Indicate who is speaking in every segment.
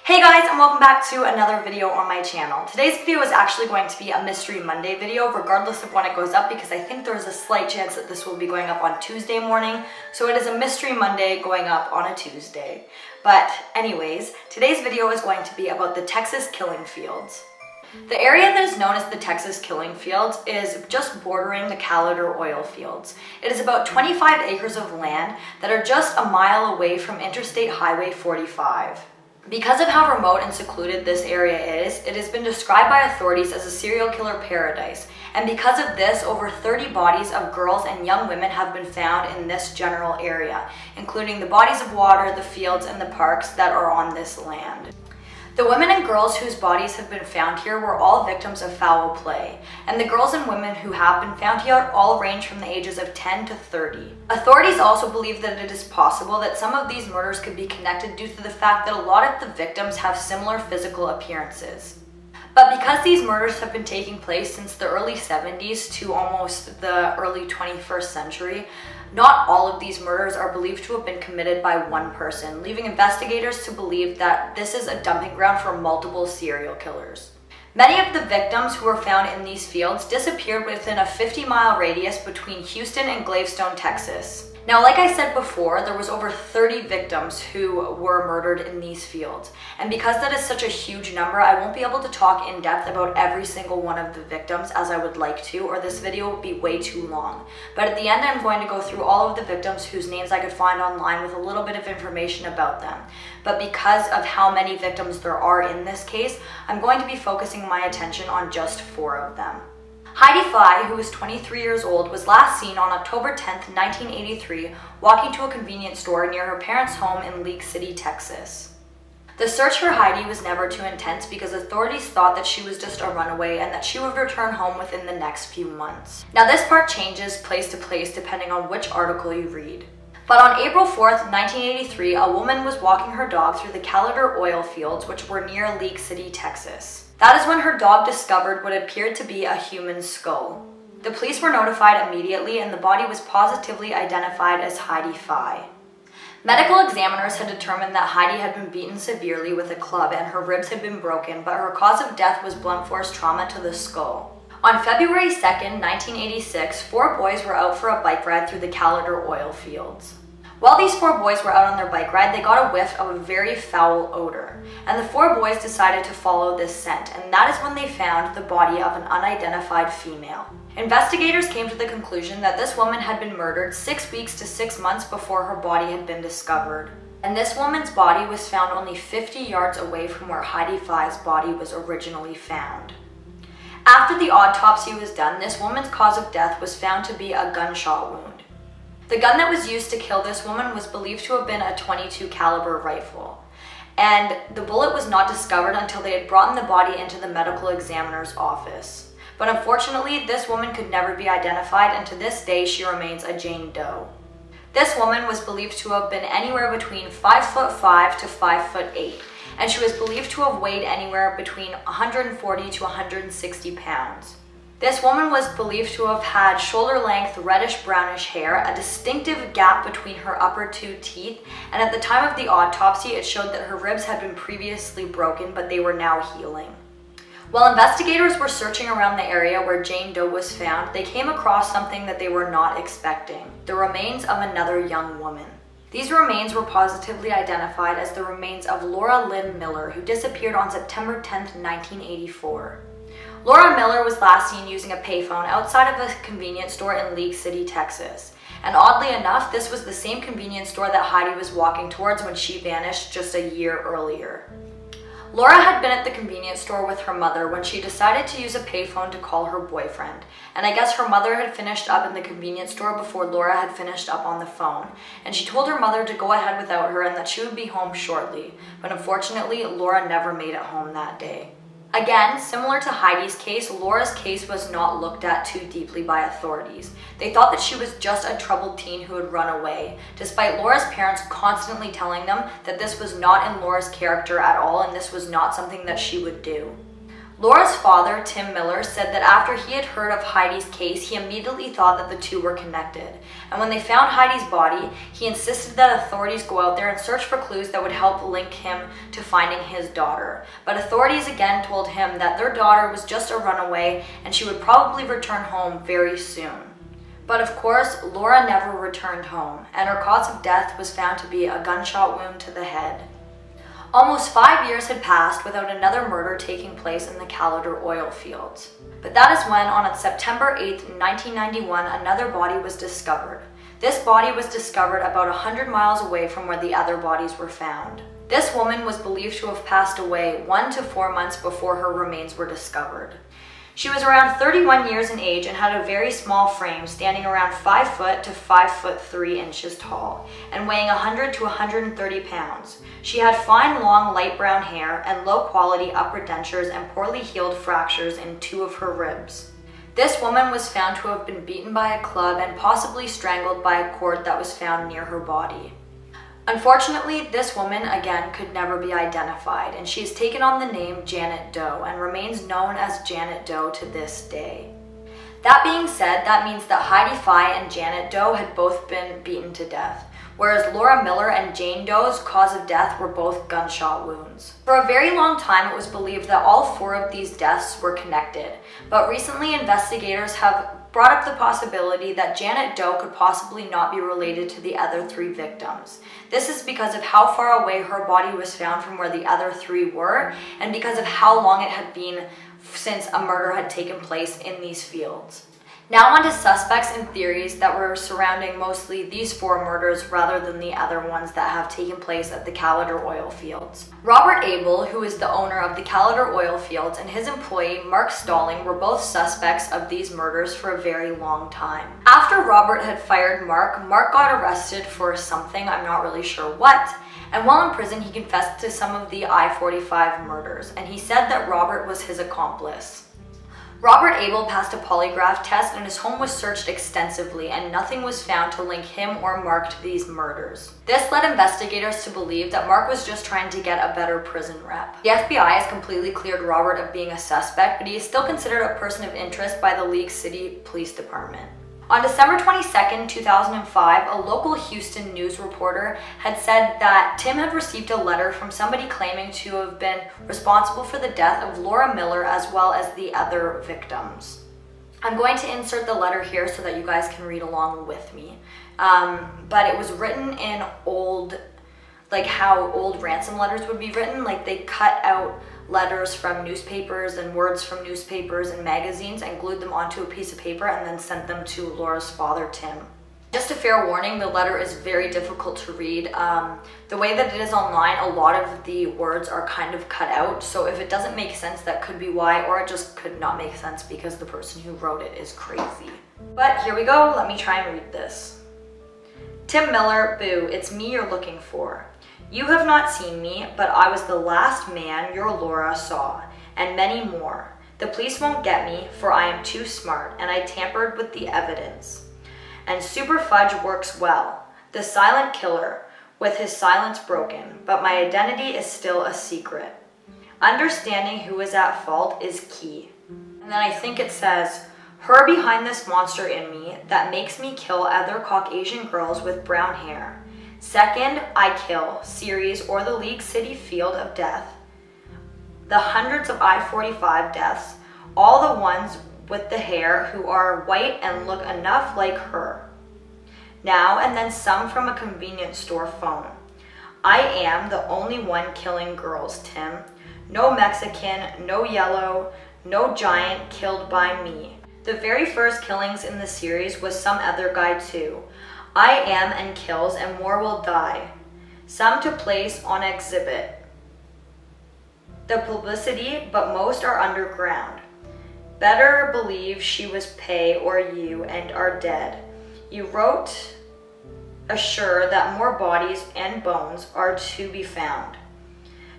Speaker 1: Hey guys, and welcome back to another video on my channel. Today's video is actually going to be a Mystery Monday video regardless of when it goes up because I think there's a slight chance that this will be going up on Tuesday morning. So it is a Mystery Monday going up on a Tuesday. But anyways, today's video is going to be about the Texas killing fields. The area that is known as the Texas killing fields is just bordering the Clyde oil fields. It is about 25 acres of land that are just a mile away from Interstate Highway 45. Because of how remote and secluded this area is, it has been described by authorities as a serial killer paradise. And because of this, over 30 bodies of girls and young women have been found in this general area, including the bodies of water, the fields, and the parks that are on this land. The women and girls whose bodies have been found here were all victims of foul play, and the girls and women who have been found here all range from the ages of 10 to 30. Authorities also believe that it is possible that some of these murders could be connected due to the fact that a lot of the victims have similar physical appearances. But because these murders have been taking place since the early 70s to almost the early 21st century, not all of these murders are believed to have been committed by one person, leaving investigators to believe that this is a dumping ground for multiple serial killers. Many of the victims who were found in these fields disappeared within a 50-mile radius between Houston and Glavestone, Texas. Now, like I said before, there was over 30 victims who were murdered in these fields. And because that is such a huge number, I won't be able to talk in depth about every single one of the victims as I would like to, or this video will be way too long. But at the end, I'm going to go through all of the victims whose names I could find online with a little bit of information about them. But because of how many victims there are in this case, I'm going to be focusing my attention on just 4 of them. Heidi Fly, who was 23 years old, was last seen on October 10, 1983, walking to a convenience store near her parents' home in League City, Texas. The search for Heidi was never too intense because authorities thought that she was just a runaway and that she would return home within the next few months. Now, this part changes place to place depending on which article you read. But on April 4th, 1983, a woman was walking her dog through the Clyde oil fields, which were near League City, Texas. That is when her dog discovered what appeared to be a human skull. The police were notified immediately and the body was positively identified as Heidi Fly. Medical examiners had determined that Heidi had been beaten severely with a club and her ribs had been broken, but her cause of death was blunt force trauma to the skull. On February 2nd, 1986, 4 boys were out for a bike ride through the Clyde oil fields. While these 4 boys were out on their bike ride, they got a whiff of a very foul odor, and the 4 boys decided to follow this scent, and that is when they found the body of an unidentified female. Investigators came to the conclusion that this woman had been murdered 6 weeks to 6 months before her body had been discovered, and this woman's body was found only 50 yards away from where Heidi Fly's body was originally found. After the autopsy was done, this woman's cause of death was found to be a gunshot wound. The gun that was used to kill this woman was believed to have been a .22 caliber rifle, and the bullet was not discovered until they had brought the body into the medical examiner's office. But unfortunately, this woman could never be identified, and to this day, she remains a Jane Doe. This woman was believed to have been anywhere between 5'5" to 5'8", and she was believed to have weighed anywhere between 140 to 160 pounds. This woman was believed to have had shoulder-length reddish-brownish hair, a distinctive gap between her upper 2 teeth, and at the time of the autopsy, it showed that her ribs had been previously broken, but they were now healing. While investigators were searching around the area where Jane Doe was found, they came across something that they were not expecting: the remains of another young woman. These remains were positively identified as the remains of Laura Lynn Miller, who disappeared on September 10, 1984. Laura Miller was last seen using a payphone outside of a convenience store in League City, Texas. And oddly enough, this was the same convenience store that Heidi was walking towards when she vanished just a year earlier. Laura had been at the convenience store with her mother when she decided to use a payphone to call her boyfriend. And I guess her mother had finished up in the convenience store before Laura had finished up on the phone. And she told her mother to go ahead without her and that she would be home shortly. But unfortunately, Laura never made it home that day. Again, similar to Heidi's case, Laura's case was not looked at too deeply by authorities. They thought that she was just a troubled teen who had run away, despite Laura's parents constantly telling them that this was not in Laura's character at all and this was not something that she would do. Laura's father, Tim Miller, said that after he had heard of Heidi's case, he immediately thought that the two were connected. And when they found Heidi's body, he insisted that authorities go out there and search for clues that would help link him to finding his daughter. But authorities again told him that their daughter was just a runaway and she would probably return home very soon. But of course, Laura never returned home, and her cause of death was found to be a gunshot wound to the head. Almost 5 years had passed without another murder taking place in the Calendar oil fields. But that is when, on September 8, 1991, another body was discovered. This body was discovered about 100 miles away from where the other bodies were found. This woman was believed to have passed away 1 to 4 months before her remains were discovered. She was around 31 years in age and had a very small frame, standing around 5 foot to 5 foot 3 inches tall, and weighing 100 to 130 pounds. She had fine, long, light brown hair and low-quality upper dentures and poorly healed fractures in 2 of her ribs. This woman was found to have been beaten by a club and possibly strangled by a cord that was found near her body. Unfortunately, this woman, again, could never be identified, and she has taken on the name Janet Doe and remains known as Janet Doe to this day. That being said, that means that Heidi Fye and Janet Doe had both been beaten to death, whereas Laura Miller and Jane Doe's cause of death were both gunshot wounds. For a very long time, it was believed that all 4 of these deaths were connected, but recently investigators have brought up the possibility that Janet Doe could possibly not be related to the other 3 victims. This is because of how far away her body was found from where the other 3 were, and because of how long it had been since a murder had taken place in these fields. Now on to suspects and theories that were surrounding mostly these 4 murders rather than the other ones that have taken place at the Calendar oil fields. Robert Abel, who is the owner of the Calendar oil fields, and his employee Mark Stalling were both suspects of these murders for a very long time. After Robert had fired Mark got arrested for something, I'm not really sure what, and while in prison he confessed to some of the I-45 murders, and he said that Robert was his accomplice. Robert Abel passed a polygraph test and his home was searched extensively, and nothing was found to link him or Mark to these murders. This led investigators to believe that Mark was just trying to get a better prison rep. The FBI has completely cleared Robert of being a suspect, but he is still considered a person of interest by the League City Police Department. On December 22, 2005, a local Houston news reporter had said that Tim had received a letter from somebody claiming to have been responsible for the death of Laura Miller as well as the other victims. I'm going to insert the letter here so that you guys can read along with me. But it was written in old, like how old ransom letters would be written. Like they cut out letters from newspapers and words from newspapers and magazines and glued them onto a piece of paper and then sent them to Laura's father, Tim. Just a fair warning, the letter is very difficult to read. The way that it is online, a lot of the words are kind of cut out, so if it doesn't make sense, that could be why, or it just could not make sense because the person who wrote it is crazy. But here we go, let me try and read this. Tim Miller, boo, it's me you're looking for. You have not seen me, but I was the last man your Laura saw, and many more. The police won't get me, for I am too smart, and I tampered with the evidence. And Super Fudge works well, the silent killer, with his silence broken, but my identity is still a secret. Understanding who is at fault is key. And then I think it says, her behind this monster in me that makes me kill other Caucasian girls with brown hair. Second, I Kill series or the League City Field of Death. The hundreds of I-45 deaths, all the ones with the hair who are white and look enough like her. Now and then some from a convenience store phone. I am the only one killing girls, Tim. No Mexican, no yellow, no giant killed by me. The very first killings in the series was some other guy too. I am and kills and more will die. Some to place on exhibit. The publicity, but most are underground. Better believe she was pay or you and are dead. You wrote assure that more bodies and bones are to be found.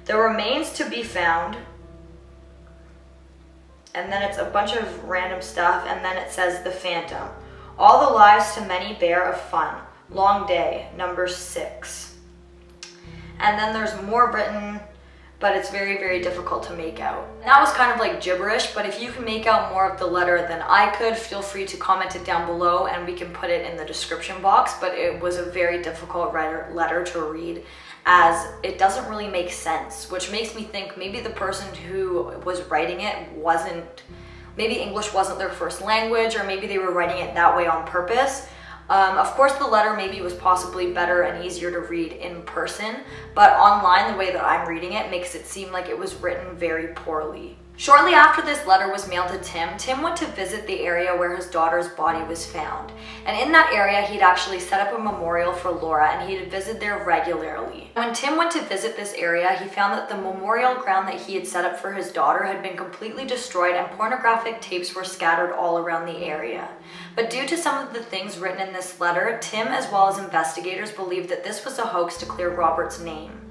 Speaker 1: The remains to be found, and then it's a bunch of random stuff, and then it says the Phantom. All the lives to many bear of fun. Long day, number 6. And then there's more written but it's very, very difficult to make out. And that was kind of like gibberish, but if you can make out more of the letter than I could, feel free to comment it down below and we can put it in the description box. But it was a very difficult letter to read, as it doesn't really make sense, which makes me think maybe the person who was writing it maybe English wasn't their first language, or maybe they were writing it that way on purpose. Of course, the letter maybe was possibly better and easier to read in person, but online, the way that I'm reading it makes it seem like it was written very poorly. Shortly after this letter was mailed to Tim, Tim went to visit the area where his daughter's body was found. And in that area, he'd actually set up a memorial for Laura, and he'd visit there regularly. When Tim went to visit this area, he found that the memorial ground that he had set up for his daughter had been completely destroyed, and pornographic tapes were scattered all around the area. But due to some of the things written in this letter, Tim, as well as investigators, believed that this was a hoax to clear Robert's name.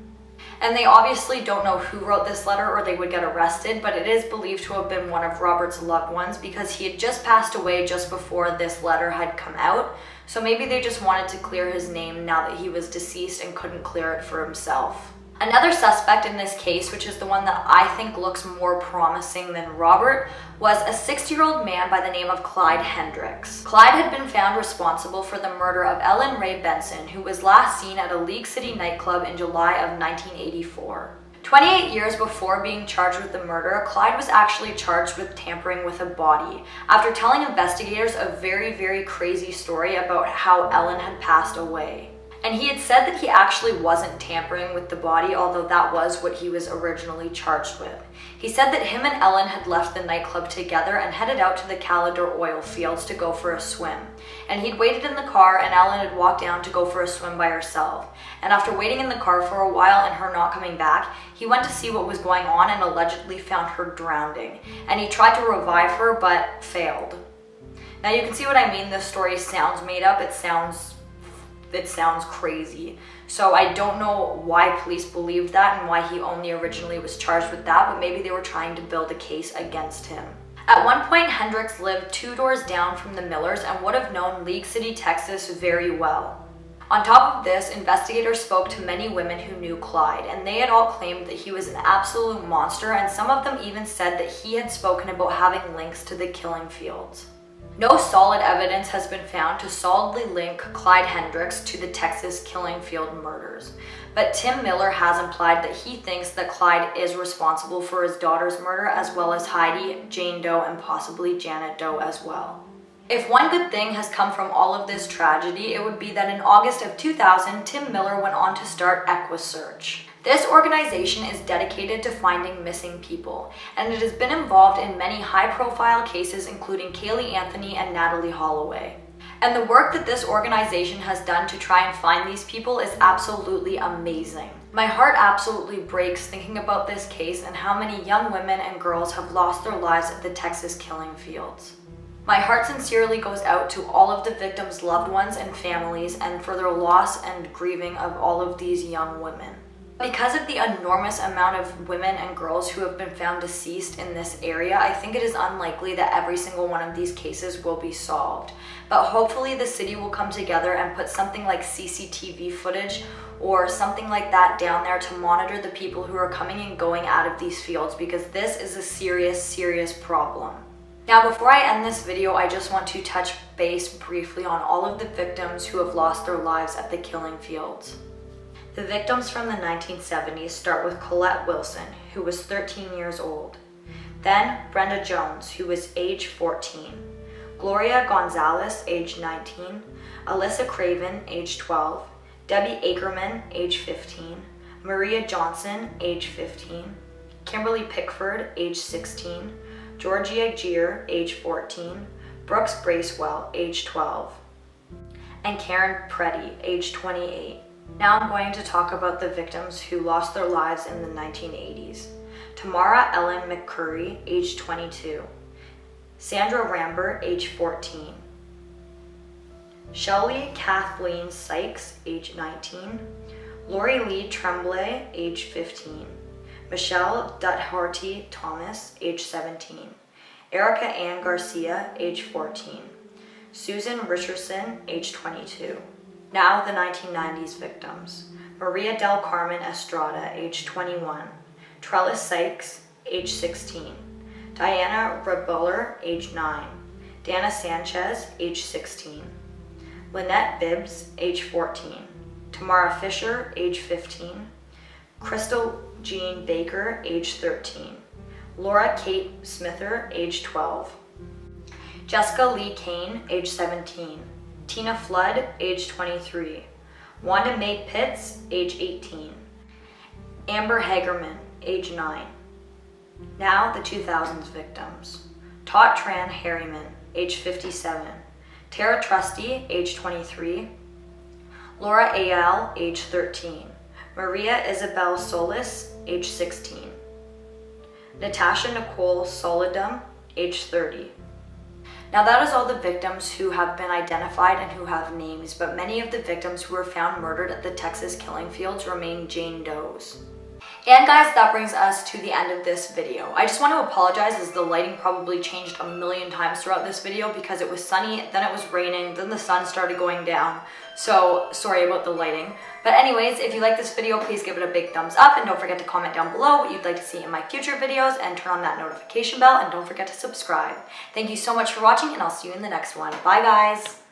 Speaker 1: And they obviously don't know who wrote this letter or they would get arrested, but it is believed to have been one of Robert's loved ones because he had just passed away just before this letter had come out. So maybe they just wanted to clear his name now that he was deceased and couldn't clear it for himself. Another suspect in this case, which is the one that I think looks more promising than Robert, was a 60-year-old man by the name of Clyde Hendricks. Clyde had been found responsible for the murder of Ellen Ray Benson, who was last seen at a League City nightclub in July of 1984. 28 years before being charged with the murder, Clyde was actually charged with tampering with a body, after telling investigators a very, very crazy story about how Ellen had passed away. And he had said that he actually wasn't tampering with the body, although that was what he was originally charged with. He said that him and Ellen had left the nightclub together and headed out to the Calidor oil fields to go for a swim. And he'd waited in the car, and Ellen had walked down to go for a swim by herself. And after waiting in the car for a while and her not coming back, he went to see what was going on and allegedly found her drowning. And he tried to revive her, but failed. Now you can see what I mean. This story sounds made up. It sounds crazy. So I don't know why police believed that and why he only originally was charged with that, but maybe they were trying to build a case against him. At one point, Hendricks lived 2 doors down from the Millers and would have known League City, Texas very well. On top of this, investigators spoke to many women who knew Clyde, and they had all claimed that he was an absolute monster, and some of them even said that he had spoken about having links to the killing fields. No solid evidence has been found to solidly link Clyde Hendricks to the Texas killing field murders, but Tim Miller has implied that he thinks that Clyde is responsible for his daughter's murder, as well as Heidi, Jane Doe, and possibly Janet Doe as well. If one good thing has come from all of this tragedy, it would be that in August of 2000, Tim Miller went on to start EquiSearch. This organization is dedicated to finding missing people, and it has been involved in many high-profile cases including Kaylee Anthony and Natalie Holloway. And the work that this organization has done to try and find these people is absolutely amazing. My heart absolutely breaks thinking about this case and how many young women and girls have lost their lives at the Texas killing fields. My heart sincerely goes out to all of the victims' loved ones and families, and for their loss and grieving of all of these young women. Because of the enormous amount of women and girls who have been found deceased in this area, I think it is unlikely that every single one of these cases will be solved. But hopefully the city will come together and put something like CCTV footage or something like that down there to monitor the people who are coming and going out of these fields, because this is a serious, serious problem. Now, before I end this video, I just want to touch base briefly on all of the victims who have lost their lives at the killing fields. The victims from the 1970s start with Colette Wilson, who was 13 years old. Then Brenda Jones, who was age 14. Gloria Gonzalez, age 19. Alyssa Craven, age 12. Debbie Ackerman, age 15. Maria Johnson, age 15. Kimberly Pickford, age 16. Georgia Gier, age 14. Brooks Bracewell, age 12. And Karen Preddy, age 28. Now I'm going to talk about the victims who lost their lives in the 1980s. Tamara Ellen McCurry, age 22. Sandra Rambert, age 14. Shelley Kathleen Sykes, age 19. Lori Lee Tremblay, age 15. Michelle Dutharty Thomas, age 17. Erica Ann Garcia, age 14. Susan Richardson, age 22. Now the 1990s victims. Maria del Carmen Estrada, age 21. Trellis Sykes, age 16. Diana Rebuller, age 9. Dana Sanchez, age 16. Lynette Bibbs, age 14. Tamara Fisher, age 15. Crystal Jean Baker, age 13. Laura Kate Smither, age 12. Jessica Lee Kane, age 17. Tina Flood, age 23. Wanda Mae Pitts, age 18. Amber Hagerman, age 9. Now the 2000s victims. Tot Tran Harriman, age 57. Tara Trusty, age 23. Laura Ayal, age 13. Maria Isabel Solis, age 16. Natasha Nicole Solidum, age 30. Now that is all the victims who have been identified and who have names, but many of the victims who were found murdered at the Texas killing fields remain Jane Does. And guys, that brings us to the end of this video. I just want to apologize as the lighting probably changed a million times throughout this video because it was sunny, then it was raining, then the sun started going down. So sorry about the lighting. But anyways, if you like this video, please give it a big thumbs up and don't forget to comment down below what you'd like to see in my future videos and turn on that notification bell and don't forget to subscribe. Thank you so much for watching and I'll see you in the next one. Bye guys!